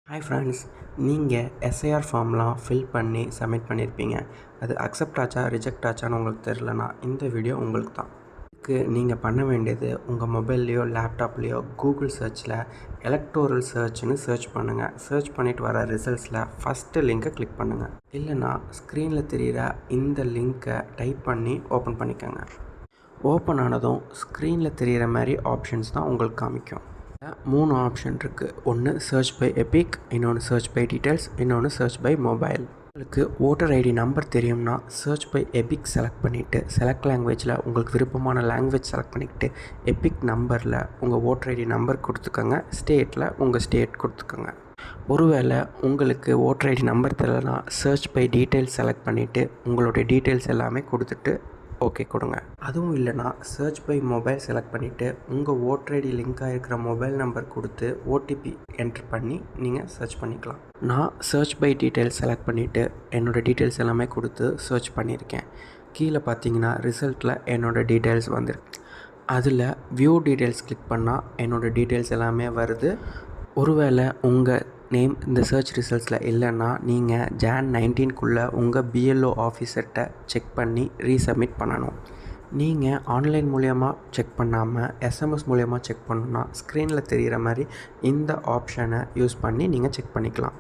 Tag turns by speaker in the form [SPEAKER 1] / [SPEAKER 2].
[SPEAKER 1] Hi friends, நீங்கள் SIR ஃபார்ம்லாம் fill பண்ணி submit பண்ணியிருப்பீங்க. அது அக்செப்ட் ஆச்சா ரிஜெக்ட் ஆச்சான்னு உங்களுக்கு தெரிலனா இந்த வீடியோ உங்களுக்கு தான். இதுக்கு நீங்கள் பண்ண வேண்டியது உங்கள் மொபைல்லையோ லேப்டாப்லேயோ கூகுள் சர்ச்சில் எலக்டோரல் சர்ச்னு சர்ச் பண்ணுங்கள். சர்ச் பண்ணிவிட்டு வர ரிசல்ட்ஸில் ஃபஸ்ட்டு லிங்க்கை கிளிக் பண்ணுங்கள். இல்லைனா ஸ்க்ரீனில் தெரிகிற இந்த லிங்க்கை டைப் பண்ணி ஓப்பன் பண்ணிக்கோங்க. ஓப்பன் ஆனதும் ஸ்க்ரீனில் தெரிகிற மாதிரி ஆப்ஷன்ஸ் தான் உங்களுக்கு காமிக்கும். 3 ஆப்ஷன் இருக்குது. ஒன்று சர்ச் பை எபிக், இன்னொன்று சர்ச் பை டீட்டெயில்ஸ், இன்னொன்று சர்ச் பை மொபைல். உங்களுக்கு ஓட்டர் ஐடி நம்பர் தெரியும்னா சர்ச் பை எபிக் செலக்ட் பண்ணிவிட்டு செலக்ட் லாங்குவேஜில் உங்களுக்கு விருப்பமான லாங்குவேஜ் செலக்ட் பண்ணிக்கிட்டு எபிக் நம்பரில் உங்கள் ஓட்டர் ஐடி நம்பர் கொடுத்துக்கோங்க. ஸ்டேட்டில் உங்கள் ஸ்டேட் கொடுத்துக்கோங்க. ஒருவேளை உங்களுக்கு ஓட்டர் ஐடி நம்பர் தெரியலனா சர்ச் பை டீட்டெயில்ஸ் செலக்ட் பண்ணிவிட்டு உங்களுடைய டீட்டெயில்ஸ் எல்லாமே கொடுத்துட்டு ஓகே கொடுங்க. அதுவும் இல்லைனா சர்ச் பை மொபைல் செலக்ட் பண்ணிவிட்டு உங்கள் ஓட்டர் ஐடி லிங்காக இருக்கிற மொபைல் நம்பர் கொடுத்து ஓடிபி என்ட்ரு பண்ணி நீங்கள் சர்ச் பண்ணிக்கலாம். நான் சர்ச் பை டீட்டெயில்ஸ் செலக்ட் பண்ணிவிட்டு என்னோடய டீட்டெயில்ஸ் எல்லாமே கொடுத்து சர்ச் பண்ணியிருக்கேன். கீழே பார்த்தீங்கன்னா ரிசல்ட்டில் என்னோடய டீட்டெயில்ஸ் வந்துருக்கு. அதில் வியூ டீட்டெயில்ஸ் கிளிக் பண்ணால் என்னோடய டீட்டெயில்ஸ் எல்லாமே வருது. ஒருவேளை உங்கள் நேம் இந்த சர்ச் ரிசல்ட்ஸில் இல்லைன்னா நீங்கள் ஜான் 19 உங்கள் பிஎல்ஓ ஆஃபீஸர்கிட்ட செக் பண்ணி ரீசப்மிட் பண்ணணும். நீங்கள் ஆன்லைன் மூலயமா செக் பண்ணாமல் எஸ்எம்எஸ் மூலயமா செக் பண்ணணுன்னா ஸ்க்ரீனில் தெரிகிற மாதிரி இந்த ஆப்ஷனை யூஸ் பண்ணி நீங்கள் செக் பண்ணிக்கலாம்.